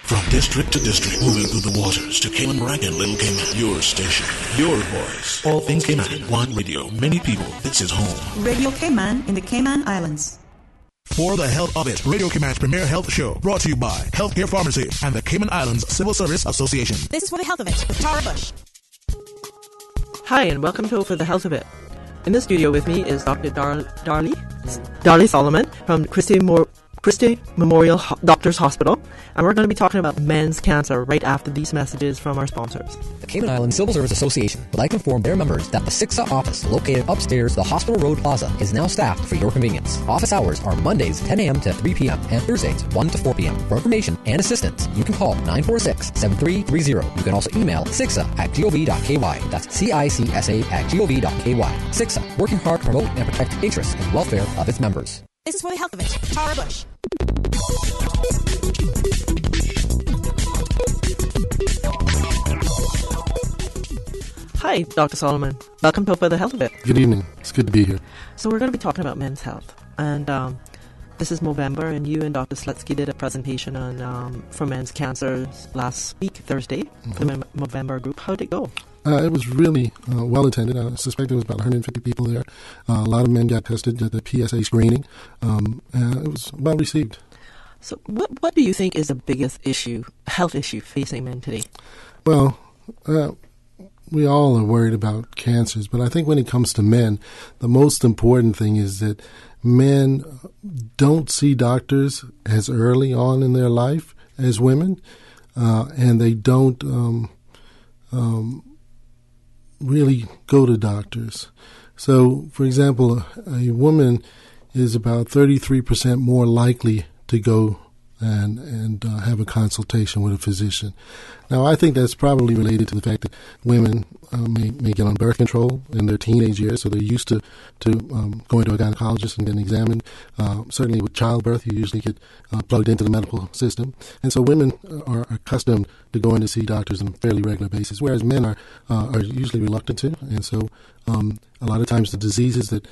From district to district, moving through the waters to Cayman Rank and Little Cayman. Your station, your voice. All things Cayman, one radio, many people. This is home. Radio Cayman in the Cayman Islands. For the Health of It, Radio Cayman's premier health show, brought to you by Healthcare Pharmacy and the Cayman Islands Civil Service Association. This is For the Health of It with Tara Bush. Hi, and welcome to For the Health of It. In the studio with me is Dr. Darlie Solomon from Christie Memorial Doctors Hospital, and we're going to be talking about men's cancer right after these messages from our sponsors. The Cayman Islands Civil Service Association would like to inform their members that the CICSA office, located upstairs the Hospital Road Plaza, is now staffed for your convenience. Office hours are Mondays 10 a.m. to 3 p.m. and Thursdays 1 to 4 p.m. For information and assistance, you can call 946-7330. You can also email CICSA@gov.ky. That's CICSA@gov.ky. CICSA, working hard to promote and protect the interests and welfare of its members. This is For the Health of It, Tara Bush. Hi, Dr. Solomon. Welcome to For the Health of It. Good evening. It's good to be here. So we're going to be talking about men's health, and this is November, and you and Dr. Slutsky did a presentation on for men's cancer last week, Thursday, for the November group. How did it go? It was really well attended. I suspect there was about 150 people there. A lot of men got tested at the PSA screening. It was well received. So what do you think is the biggest health issue facing men today? Well, we all are worried about cancers, but I think when it comes to men, the most important thing is that men don't see doctors as early on in their life as women, and they don't really go to doctors. So, for example, a woman is about 33% more likely to go and have a consultation with a physician. Now, I think that's probably related to the fact that women may get on birth control in their teenage years, so they're used to going to a gynecologist and getting examined. Certainly with childbirth, you usually get plugged into the medical system. And so women are accustomed to going to see doctors on a fairly regular basis, whereas men are usually reluctant to. And so a lot of times the diseases that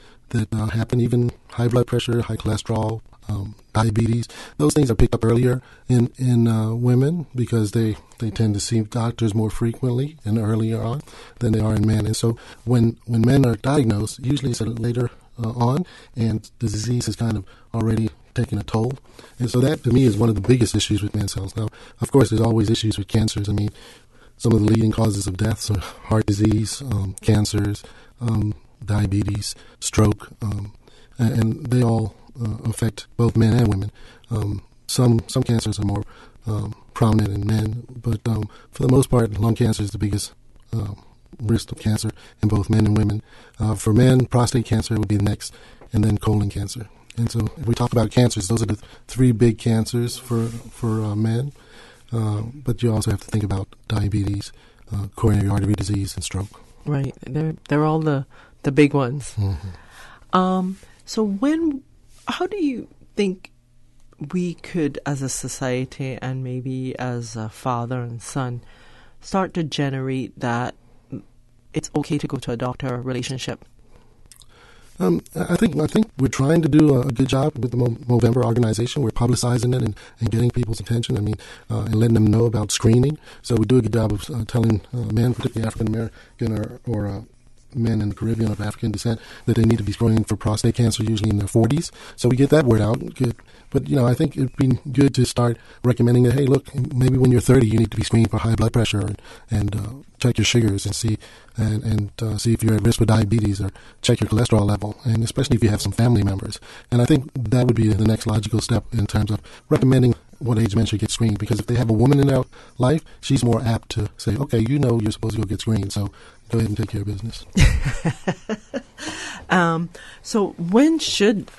happen, even high blood pressure, high cholesterol, diabetes, those things are picked up earlier in women because they tend to see doctors more frequently and earlier on than they are in men. And so when men are diagnosed, usually it's later on, and the disease is kind of already taking a toll. And so that, to me, is one of the biggest issues with men's health. Now, of course, there's always issues with cancers. I mean, some of the leading causes of deaths are heart disease, cancers, diabetes, stroke, and they all affect both men and women. Some cancers are more prominent in men, but for the most part, lung cancer is the biggest risk of cancer in both men and women. For men, prostate cancer would be next, and then colon cancer. And so if we talk about cancers, those are the three big cancers for men. But you also have to think about diabetes, coronary artery disease, and stroke. Right. They're all the big ones. Mm-hmm. So how do you think we could, as a society and maybe as a father and son, start to generate that it's okay to go to a doctor relationship? I think we're trying to do a good job with the November organization. We're publicizing it and getting people's attention. I mean, and letting them know about screening. So we do a good job of telling men, particularly African American or men in the Caribbean of African descent, that they need to be screened for prostate cancer, usually in their 40s. So we get that word out. Good. But, I think it'd be good to start recommending that, hey, look, maybe when you're 30, you need to be screened for high blood pressure and check your sugars and see see if you're at risk for diabetes, or check your cholesterol level, and especially if you have some family members. And I think that would be the next logical step in terms of recommending what age men should get screened, because if they have a woman in their life, she's more apt to say, okay, you're supposed to go get screened, so go ahead and take care of business. So when should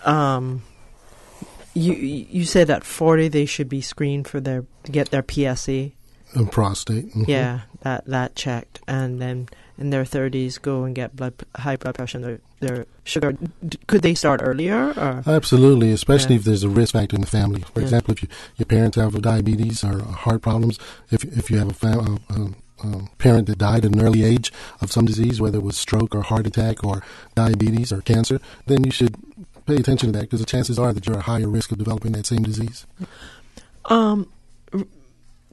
you said at 40 they should be screened to get their PSA and prostate? Mm-hmm. Yeah, that checked, and then in their 30s go and get high blood pressure and their sugar. Could they start earlier? Or? Absolutely, especially if there's a risk factor in the family. For example, if your parents have diabetes or heart problems, if you have a parent that died at an early age of some disease, whether it was stroke or heart attack or diabetes or cancer, then you should pay attention to that, because the chances are that you're at higher risk of developing that same disease.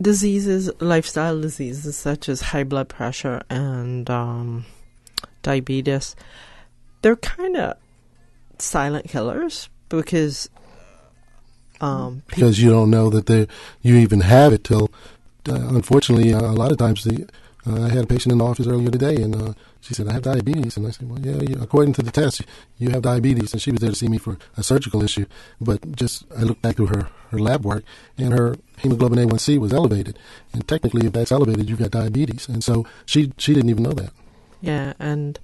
diseases, lifestyle diseases such as high blood pressure and diabetes, they're kind of silent killers because you don't know that you even have it till. Unfortunately, a lot of times I had a patient in the office earlier today, and she said, "I have diabetes," and I said, "Well, yeah, according to the test, you have diabetes." And she was there to see me for a surgical issue, but I looked back through her lab work, and her hemoglobin A1C was elevated, and technically, if that's elevated, you've got diabetes, and so she didn't even know that. Yeah, and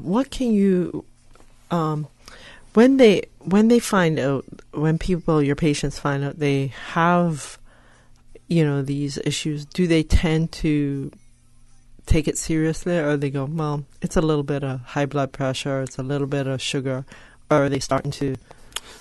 what can you when they find out, when your patients find out they have, these issues, do they tend to take it seriously, or they go, well, it's a little bit of high blood pressure, it's a little bit of sugar, or are they starting to?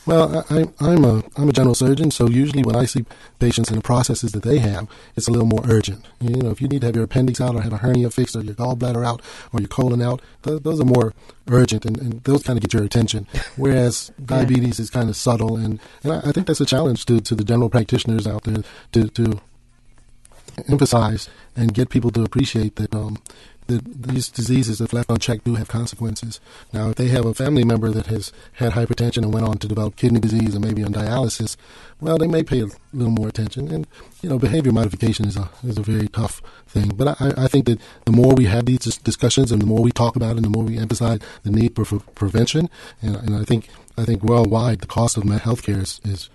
Well, I'm a general surgeon, so usually when I see patients and the processes that they have, it's a little more urgent. If you need to have your appendix out or have a hernia fixed or your gallbladder out or your colon out, those are more urgent, and those kind of get your attention. Whereas diabetes is kind of subtle, and I think that's a challenge to the general practitioners out there to emphasize and get people to appreciate that these diseases, if left unchecked, do have consequences. Now, if they have a family member that has had hypertension and went on to develop kidney disease and maybe on dialysis, well, they may pay a little more attention. And, behavior modification is a very tough thing. But I think that the more we have these discussions and the more we talk about it and the more we emphasize the need for prevention, and I think worldwide the cost of health care is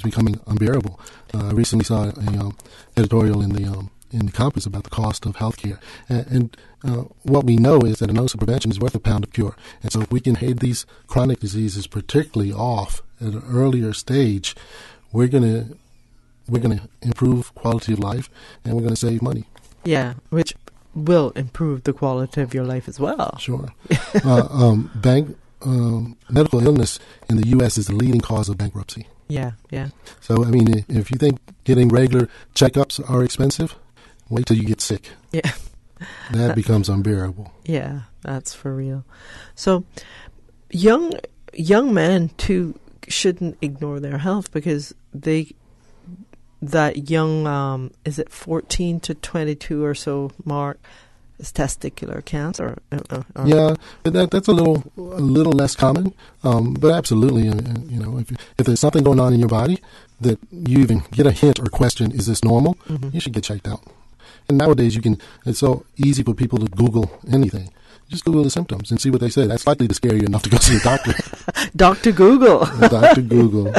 becoming unbearable. I recently saw an editorial in the Compass about the cost of healthcare, and what we know is that an ounce of prevention is worth a pound of cure. And so, if we can head these chronic diseases particularly off at an earlier stage, we're gonna improve quality of life, and we're gonna save money. Yeah, which will improve the quality of your life as well. Sure. Medical illness in the U.S. is the leading cause of bankruptcy. Yeah. So, if you think getting regular checkups are expensive, wait till you get sick. Yeah. That becomes unbearable. Yeah, that's for real. So, young men, too, shouldn't ignore their health because that young, is it 14 to 22 or so mark, is testicular cancer. Yeah, but that's a little less common. But absolutely, if there's something going on in your body that you even get a hint or question, is this normal? Mm-hmm. You should get checked out. And nowadays, it's so easy for people to Google anything. Just Google the symptoms and see what they say. That's likely to scare you enough to go see a doctor. Dr. Google. Dr. Google.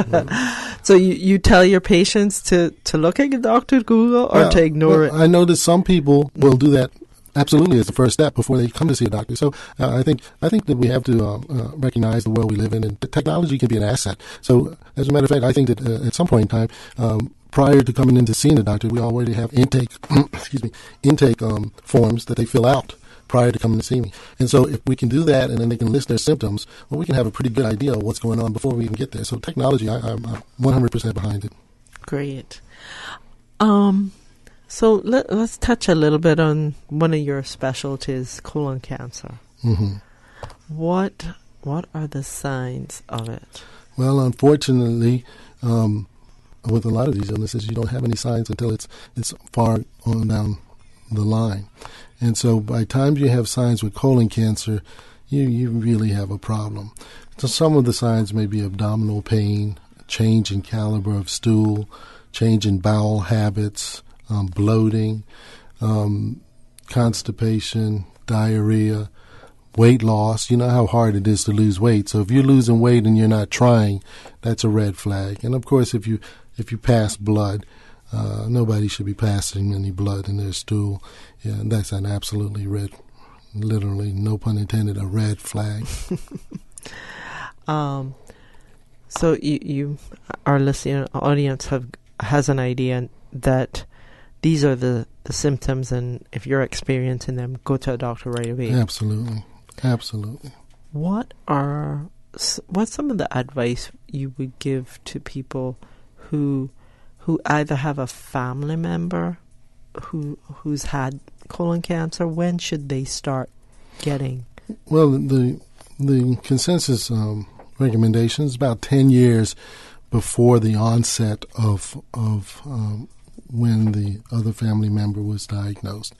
So you tell your patients to look at Dr. Google or to ignore it? I know that some people will do that absolutely as the first step before they come to see a doctor. So I think that we have to recognize the world we live in, and the technology can be an asset. So as a matter of fact, I think that at some point in time, prior to coming in to seeing a doctor, we already have intake forms that they fill out prior to coming to see me. And so if we can do that and then they can list their symptoms, well, we can have a pretty good idea of what's going on before we even get there. So technology, I'm 100% behind it. Great. So let's touch a little bit on one of your specialties, colon cancer. Mm-hmm. What are the signs of it? Well, unfortunately, with a lot of these illnesses, you don't have any signs until it's far on down the line. And so by the time you have signs with colon cancer, you really have a problem. So some of the signs may be abdominal pain, change in caliber of stool, change in bowel habits, bloating, constipation, diarrhea, weight loss. You know how hard it is to lose weight. So if you're losing weight and you're not trying, that's a red flag. And of course, if you pass blood, nobody should be passing any blood in their stool. Yeah, and that's an absolutely literally, no pun intended, a red flag. So you our listening audience has an idea that these are the symptoms, and if you're experiencing them, go to a doctor right away. Absolutely. What's some of the advice you would give to people who either have a family member who's had colon cancer? When should they start getting? Well, the consensus recommendation is about 10 years before the onset of when the other family member was diagnosed.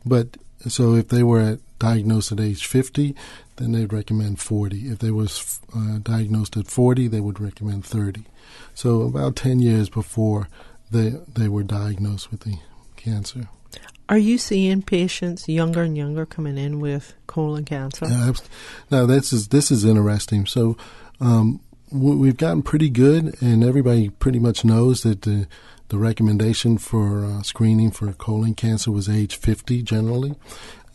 But so if they were diagnosed at age 50, then they'd recommend 40. If they was diagnosed at 40, they would recommend 30. So about 10 years before they were diagnosed with the cancer. Are you seeing patients younger and younger coming in with colon cancer? Now, this is interesting. So we've gotten pretty good, and everybody pretty much knows that the recommendation for screening for colon cancer was age 50 generally.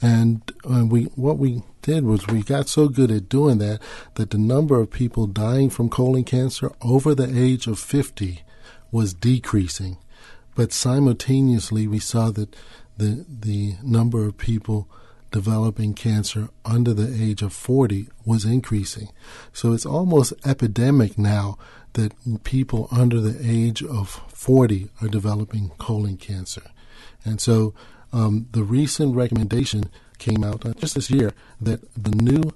And what we did was we got so good at doing that the number of people dying from colon cancer over the age of 50 was decreasing. But simultaneously, we saw that the number of people developing cancer under the age of 40 was increasing. So it's almost epidemic now that people under the age of 40 are developing colon cancer. And so the recent recommendation came out just this year that the new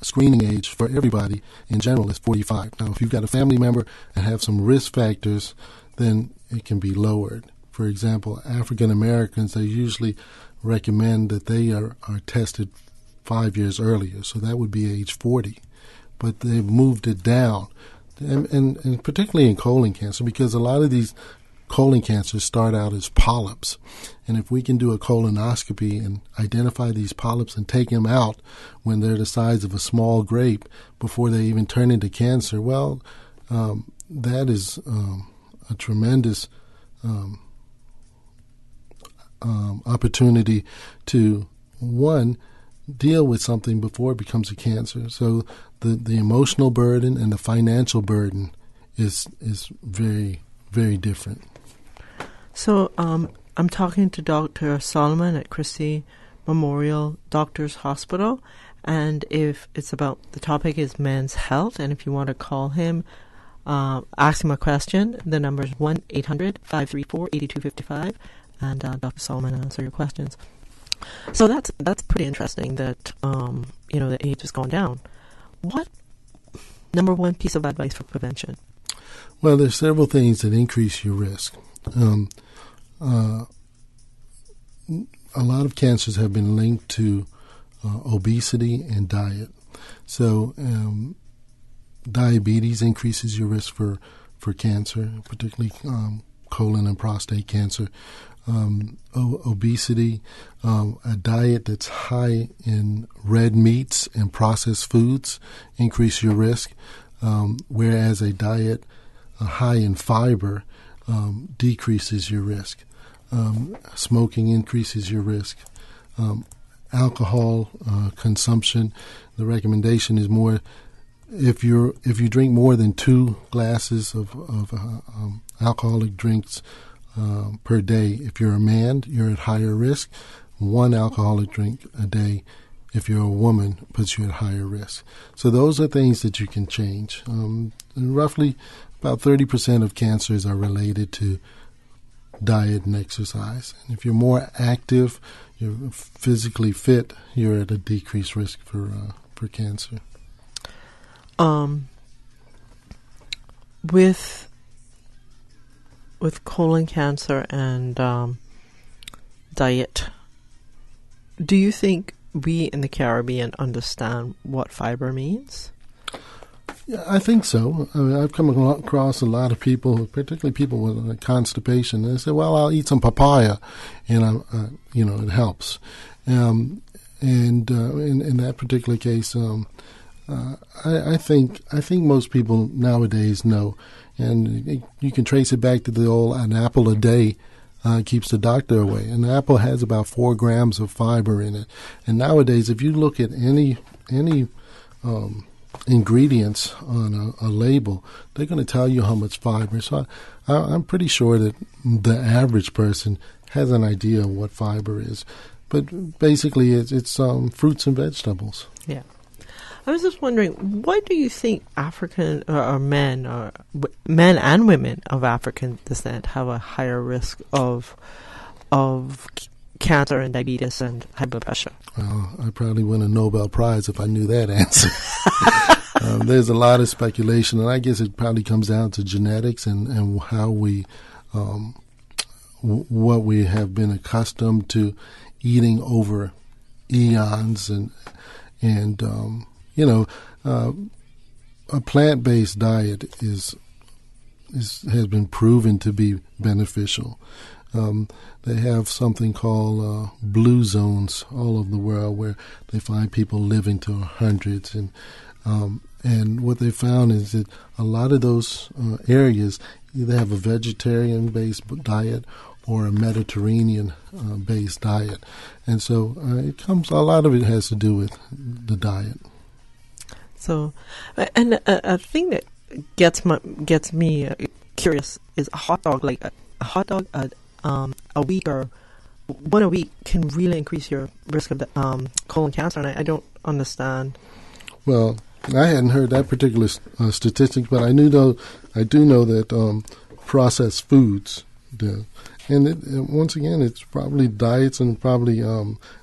screening age for everybody in general is 45. Now, if you've got a family member and have some risk factors, then it can be lowered. For example, African Americans, they usually recommend that they are tested 5 years earlier, so that would be age 40. But they've moved it down, and particularly in colon cancer, because a lot of these colon cancers start out as polyps. And if we can do a colonoscopy and identify these polyps and take them out when they're the size of a small grape before they even turn into cancer, well, that is a tremendous opportunity to, one, deal with something before it becomes a cancer. So the emotional burden and the financial burden is very, very different. So I'm talking to Dr. Solomon at Christie Memorial Doctors Hospital, and if it's about, the topic is men's health, and if you want to call him, ask him a question, the number is 1-800-534-8255, and Dr. Solomon will answer your questions. So that's pretty interesting that the age has gone down. What number one piece of advice for prevention? Well, there's several things that increase your risk. A lot of cancers have been linked to obesity and diet. So diabetes increases your risk for cancer, particularly colon and prostate cancer. Obesity, a diet that's high in red meats and processed foods increase your risk, whereas a diet high in fiber decreases your risk. Smoking increases your risk. Alcohol consumption, the recommendation is more if you drink more than 2 glasses of alcoholic drinks per day. If you're a man, you're at higher risk. 1 alcoholic drink a day, if you're a woman, puts you at higher risk. So those are things that you can change. Roughly about 30% of cancers are related to diet and exercise. And if you're more active, you're physically fit, you're at a decreased risk for cancer. With colon cancer and diet, do you think we in the Caribbean understand what fiber means? Yeah, I think so. I mean, I've come across a lot of people, particularly people with constipation, and they say, "Well, I'll eat some papaya, and it helps." And in that particular case, I think most people nowadays know, and you can trace it back to the old "an apple a day keeps the doctor away." An apple has about 4 grams of fiber in it, and nowadays, if you look at any ingredients on a label, they're going to tell you how much fiber. So I'm pretty sure that the average person has an idea of what fiber is. But basically, it's fruits and vegetables. Yeah. I was just wondering, why do you think African or men and women of African descent have a higher risk of cancer and diabetes and high blood pressure? Well, I probably win a Nobel Prize if I knew that answer. There's a lot of speculation, and I guess it probably comes down to genetics and how we, what we have been accustomed to eating over eons, and a plant-based diet has been proven to be beneficial. They have something called blue zones all over the world where they find people living to hundreds, and what they found is that a lot of those areas either have a vegetarian-based diet or a Mediterranean-based diet, and so a lot of it has to do with the diet. So, and a thing that gets me curious is a hot dog. Like a hot dog a week or one a week can really increase your risk of colon cancer, and I don't understand. Well, I hadn't heard that particular statistic, but I do know that processed foods do. And once again, it's probably diets, and probably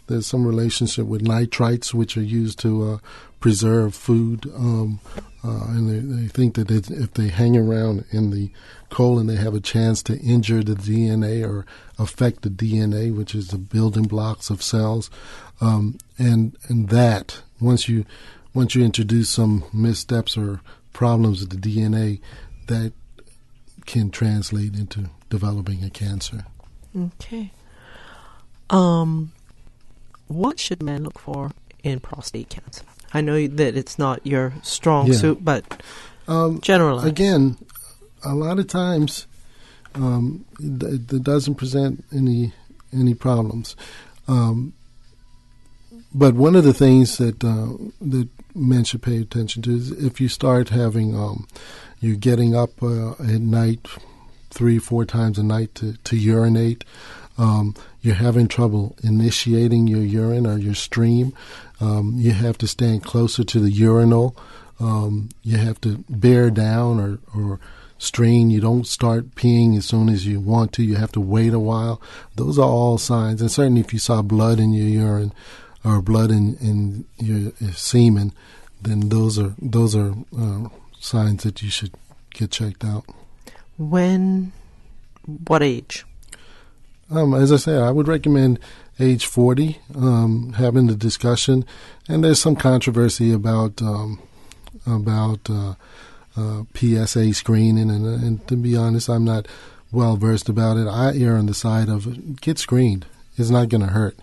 there's some relationship with nitrites, which are used to preserve food. And they think that if they hang around in the colon, they have a chance to injure the DNA or affect the DNA, which is the building blocks of cells. And that once you introduce some missteps or problems with the DNA, that can translate into developing a cancer. Okay. What should men look for in prostate cancer? I know that it's not your strong suit, but generally. Again, a lot of times it doesn't present any problems. But one of the things that men should pay attention to is if you start having, you're getting up at night 3-4 times a night to urinate, you're having trouble initiating your urine or your stream, you have to stand closer to the urinal, you have to bear down or strain. You don't start peeing as soon as you want to. You have to wait a while. Those are all signs. And certainly if you saw blood in your urine or blood in your semen, then those are signs that you should get checked out. What age? As I say, I would recommend age 40, having the discussion. And there's some controversy about PSA screening, and to be honest, I'm not well versed about it. I err on the side of get screened. It's not going to hurt.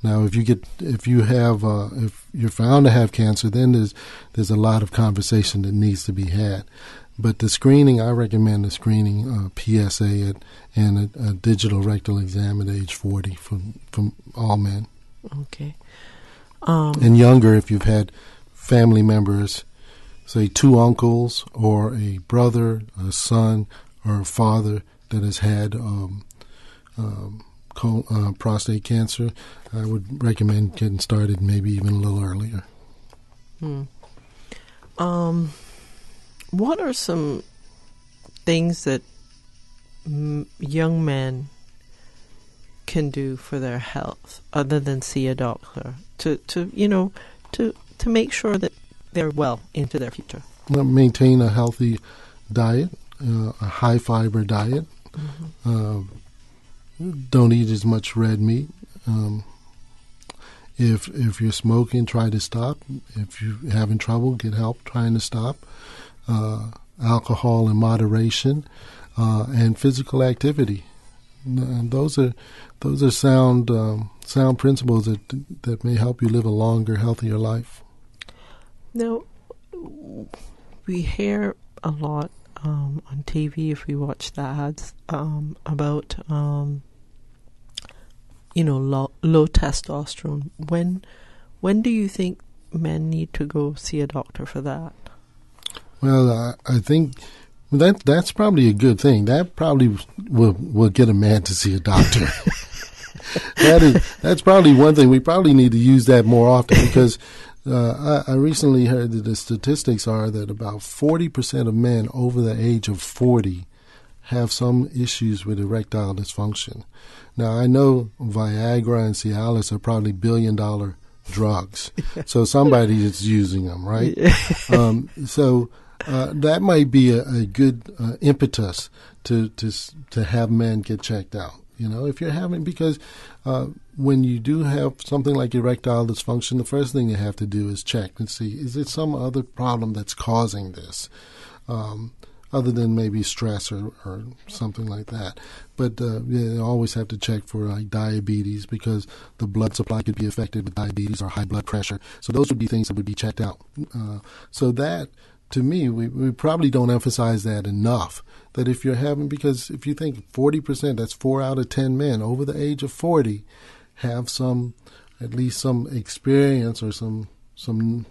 Now, if you're found to have cancer, then there's a lot of conversation that needs to be had. But the screening, I recommend the screening PSA and a digital rectal exam at age 40 from all men. Okay. And younger, if you've had family members, say 2 uncles or a brother, a son, or a father that has had prostate cancer, I would recommend getting started maybe even a little earlier. What are some things that young men can do for their health other than see a doctor to make sure that they're well into their future? Maintain a healthy diet, a high fiber diet. Mm-hmm. Don't eat as much red meat. If you're smoking, try to stop. If you're having trouble, get help trying to stop. Alcohol in moderation, and physical activity. Those are sound principles that may help you live a longer, healthier life. Now, we hear a lot on TV, if we watch the ads, about low testosterone. When do you think men need to go see a doctor for that? Well, I think that's probably a good thing. That probably will get a man to see a doctor. That's probably one thing. We probably need to use that more often, because I recently heard that the statistics are that about 40% of men over the age of 40 have some issues with erectile dysfunction. Now, I know Viagra and Cialis are probably billion-dollar drugs. So somebody is using them, right? So that might be a good impetus to have men get checked out. If you're having, because when you do have something like erectile dysfunction, the first thing you have to do is check and see, is it some other problem that's causing this, other than maybe stress or something like that. But you always have to check for like diabetes, because the blood supply could be affected with diabetes or high blood pressure. So those would be things that would be checked out. So that, to me, we probably don't emphasize that enough. That if you're having, because if you think 40%, that's 4 out of 10 men over the age of 40 have at least some experience or some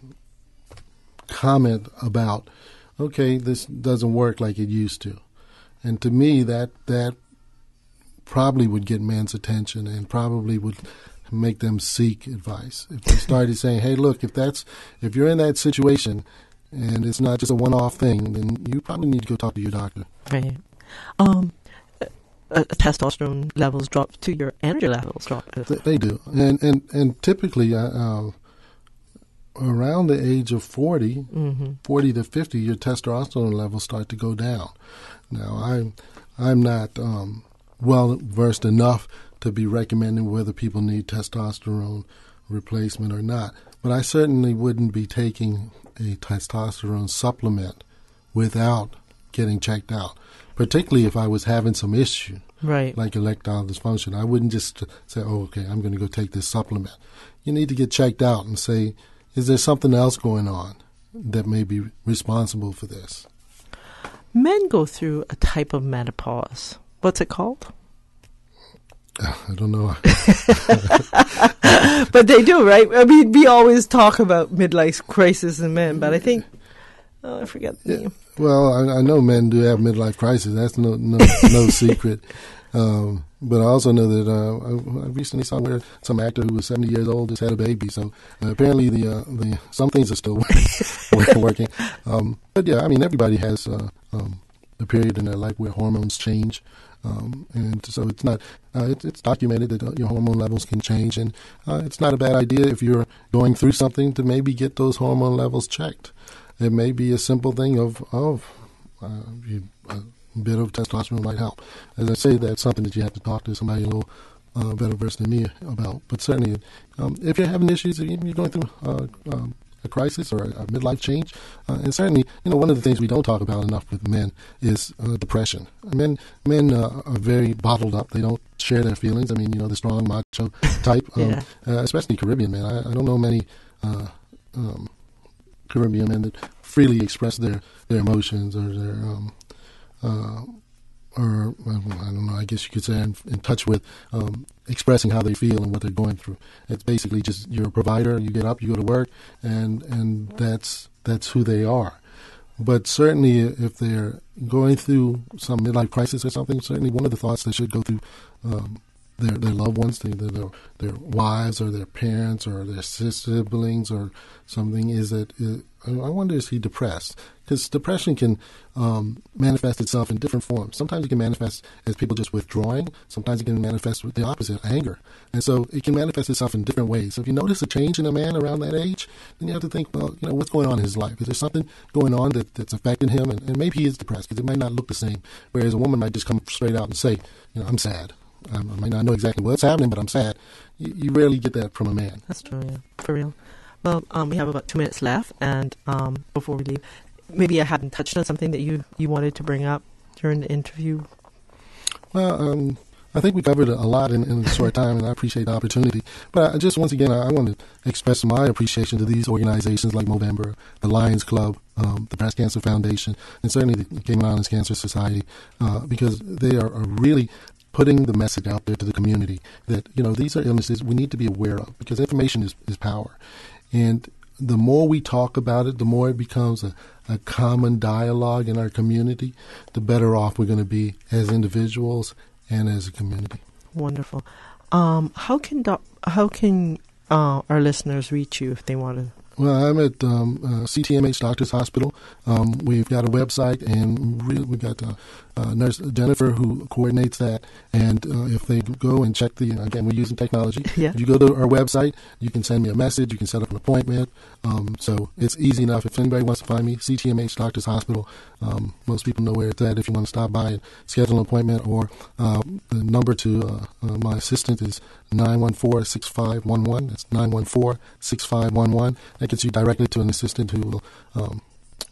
comment about, okay, this doesn't work like it used to. And to me, that probably would get men's attention and probably would make them seek advice. If they started saying, hey, look, if you're in that situation and it's not just a one-off thing, then you probably need to go talk to your doctor. Right. Testosterone levels drop to your energy levels drop. They do. And typically, around the age of 40, 40 to 50, your testosterone levels start to go down. Now, I'm not well-versed enough to be recommending whether people need testosterone replacement or not, but I certainly wouldn't be taking a testosterone supplement without getting checked out, particularly if I was having some issue, right, like erectile dysfunction. I wouldn't just say, oh, okay, I'm going to go take this supplement. You need to get checked out and say, is there something else going on that may be responsible for this? Men go through a type of menopause. What's it called? I don't know. But they do, right? I mean, we always talk about midlife crisis in men, but I think, I forget the name. Well, I know men do have midlife crisis. That's no secret. But I also know that I recently saw where some actor who was 70 years old just had a baby. So apparently the some things are still working. But yeah, I mean, everybody has a period in their life where hormones change. And so it's not, it's documented that your hormone levels can change, and it's not a bad idea if you're going through something to maybe get those hormone levels checked. It may be a simple thing of a bit of testosterone might help. As I say, that's something that you have to talk to somebody a little better versed than me about. But certainly, if you're having issues, if you're going through a crisis or a midlife change, and certainly, one of the things we don't talk about enough with men is depression. Men are very bottled up. They don't share their feelings. I mean, the strong macho type, especially Caribbean men. I don't know many Caribbean men that freely express their emotions or their or I don't know, I guess you could say in touch with expressing how they feel and what they're going through. It's basically just you're a provider, you get up, you go to work, and that's who they are. But certainly if they're going through some midlife crisis or something, certainly one of the thoughts they should go through their loved ones, their wives or their parents or their siblings or something, is that I wonder, is he depressed? Because depression can manifest itself in different forms. Sometimes it can manifest as people just withdrawing. Sometimes it can manifest with the opposite, anger. And so it can manifest itself in different ways. So if you notice a change in a man around that age, then you have to think, well, what's going on in his life? Is there something going on that's affecting him? And maybe he is depressed because it might not look the same. Whereas a woman might just come straight out and say, I'm sad. I might not know exactly what's happening, but I'm sad. You rarely get that from a man. That's true, yeah, for real. Well, we have about 2 minutes left, and before we leave, maybe I haven't touched on something that you wanted to bring up during the interview. Well, I think we covered a lot in a short time, and I appreciate the opportunity. But once again, I want to express my appreciation to these organizations like November, the Lions Club, the Breast Cancer Foundation, and certainly the Cayman Islands Cancer Society, because they are really putting the message out there to the community that, these are illnesses we need to be aware of, because information is power. And the more we talk about it, the more it becomes a common dialogue in our community, the better off we're going to be as individuals and as a community. Wonderful. How can our listeners reach you if they want to Well, I'm at CTMH Doctors Hospital. We've got a website, and we've got Nurse Jennifer who coordinates that. And if they go and check again, we're using technology. Yeah. If you go to our website, you can send me a message. You can set up an appointment. So it's easy enough. If anybody wants to find me, CTMH Doctors Hospital. Most people know where it's at if you want to stop by and schedule an appointment. Or the number to my assistant is 914-6511. That's 914-6511. That gets you directly to an assistant who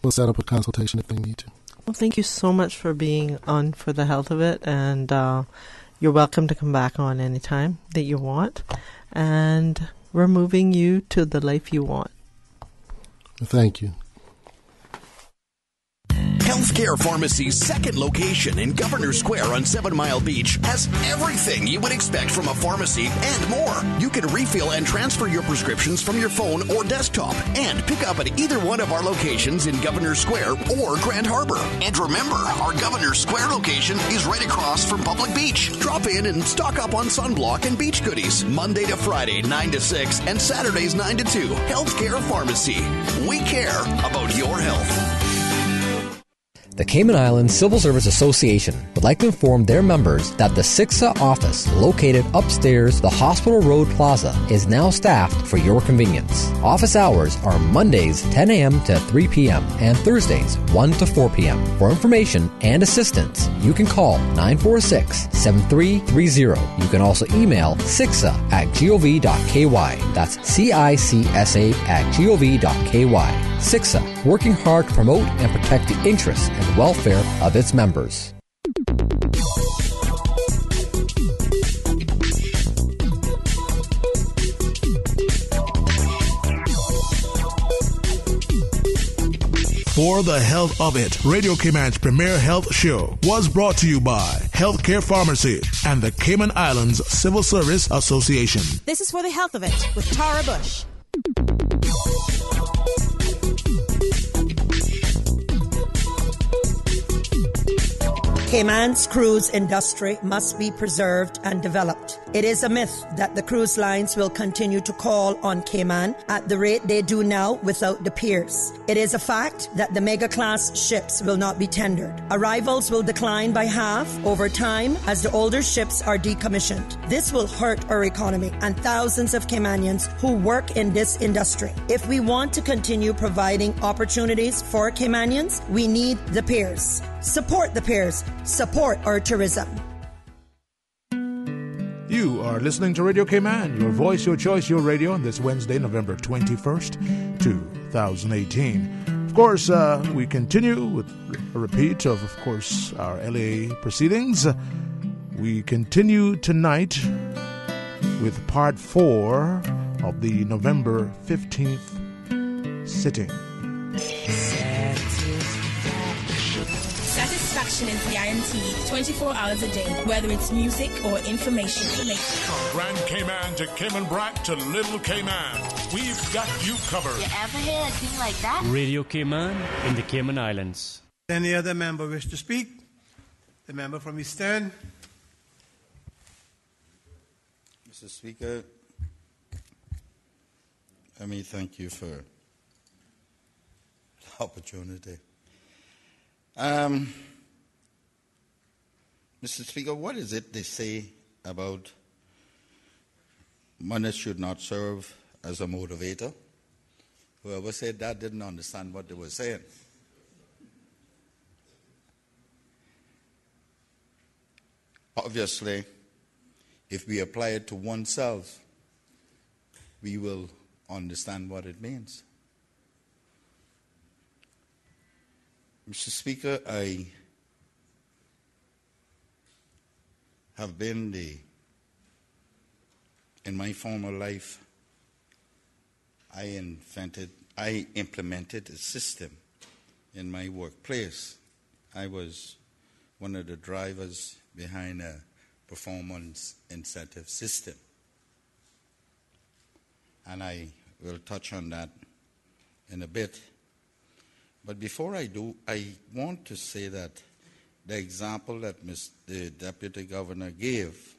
will set up a consultation if they need to. Well, thank you so much for being on For the Health of It, and you're welcome to come back on anytime that you want, and we're moving you to the life you want. Thank you. Healthcare Pharmacy's second location in Governor Square on 7 Mile Beach has everything you would expect from a pharmacy and more. You can refill and transfer your prescriptions from your phone or desktop and pick up at either one of our locations in Governor Square or Grand Harbor. And remember, our Governor Square location is right across from Public Beach. Drop in and stock up on sunblock and beach goodies Monday to Friday, 9 to 6, and Saturdays, 9 to 2. Healthcare Pharmacy. We care about your health. The Cayman Islands Civil Service Association would like to inform their members that the CICSA office located upstairs the Hospital Road Plaza is now staffed for your convenience. Office hours are Mondays 10 a.m. to 3 p.m. and Thursdays 1 to 4 p.m. For information and assistance, you can call 946-7330. You can also email cicsa@gov.ky. That's CICSA@gov.ky. CICSA, working hard to promote and protect the interests and welfare of its members. For the Health of It, Radio Cayman's premier health show was brought to you by Healthcare Pharmacy and the Cayman Islands Civil Service Association. This is For the Health of It with Tara Bush. Cayman's cruise industry must be preserved and developed. It is a myth that the cruise lines will continue to call on Cayman at the rate they do now without the piers. It is a fact that the mega-class ships will not be tendered. Arrivals will decline by half over time as the older ships are decommissioned. This will hurt our economy and thousands of Caymanians who work in this industry. If we want to continue providing opportunities for Caymanians, we need the piers. Support the piers. Support our tourism. You are listening to Radio Cayman, your voice, your choice, your radio, on this Wednesday, November 21st, 2018. Of course, we continue with a repeat of course, our LA proceedings. We continue tonight with part 4 of the November 15th sitting. Satisfaction is guaranteed 24 hours a day, whether it's music or information. From Grand Cayman to Cayman Brac to Little Cayman, we've got you covered. You ever hear a thing like that? Radio Cayman in the Cayman Islands. Any other member wish to speak? The member from Eastern. Mr. Speaker, let me thank you for the opportunity. Mr. Speaker, what is it they say about money should not serve as a motivator? Whoever said that didn't understand what they were saying. Obviously, if we apply it to oneself, we will understand what it means. Mr. Speaker, I have been in my former life, I implemented a system in my workplace. I was one of the drivers behind a performance incentive system. And I will touch on that in a bit. But before I do, I want to say that the example that the Deputy Governor gave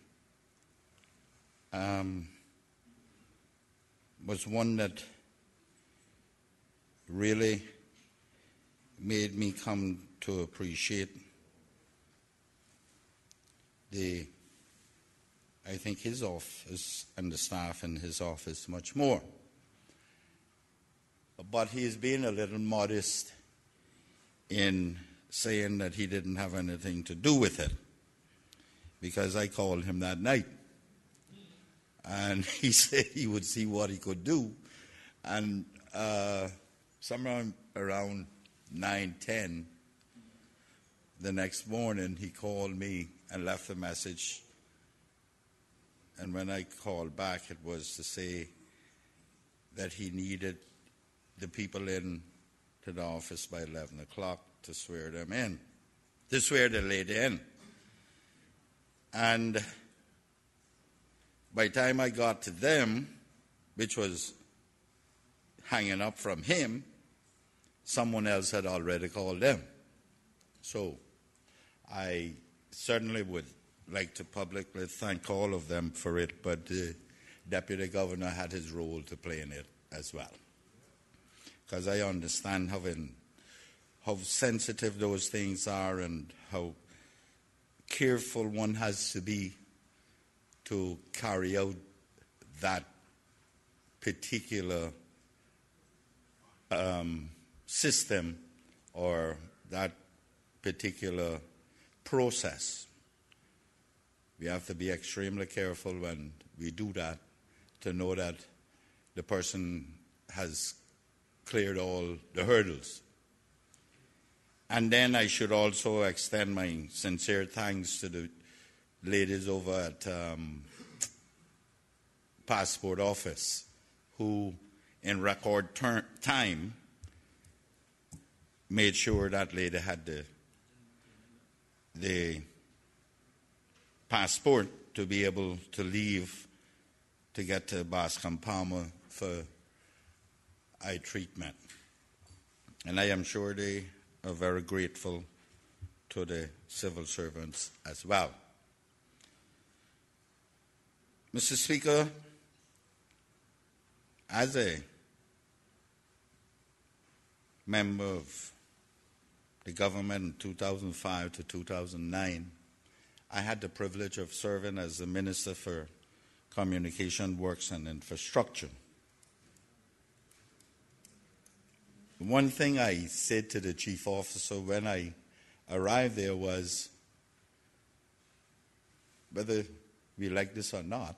was one that really made me come to appreciate I think his office and the staff in his office much more. But he's been a little modest in saying that he didn't have anything to do with it, because I called him that night. And he said he would see what he could do. And somewhere around 9:10 the next morning, he called me and left a message. And when I called back, it was to say that he needed the people in to the office by 11 o'clock to swear them in, to swear the lady in. And by the time I got to them, which was hanging up from him, someone else had already called them. So I certainly would like to publicly thank all of them for it, but the Deputy Governor had his role to play in it as well. Because I understand how sensitive those things are and how careful one has to be to carry out that particular system or that particular process. We have to be extremely careful when we do that to know that the person has cleared all the hurdles. And then I should also extend my sincere thanks to the ladies over at Passport Office, who in record time made sure that lady had the passport to be able to leave to get to Bascom Palmer for eye treatment. And I am sure they are very grateful to the civil servants as well. Mr. Speaker, as a member of the government in 2005 to 2009, I had the privilege of serving as the Minister for Communication Works and Infrastructure. One thing I said to the chief officer when I arrived there was, whether we like this or not,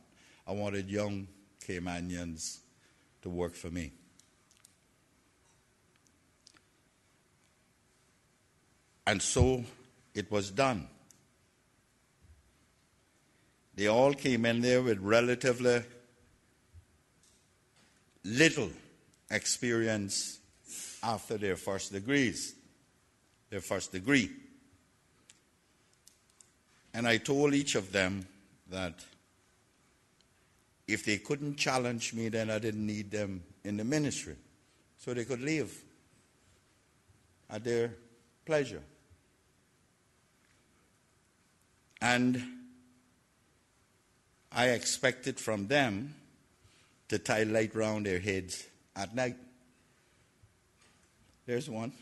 I wanted young Caymanians to work for me. And so it was done. They all came in there with relatively little experience after their first degree. And I told each of them that if they couldn't challenge me, then I didn't need them in the ministry. So they could leave at their pleasure. And I expected from them to tie light round their heads at night. There's one.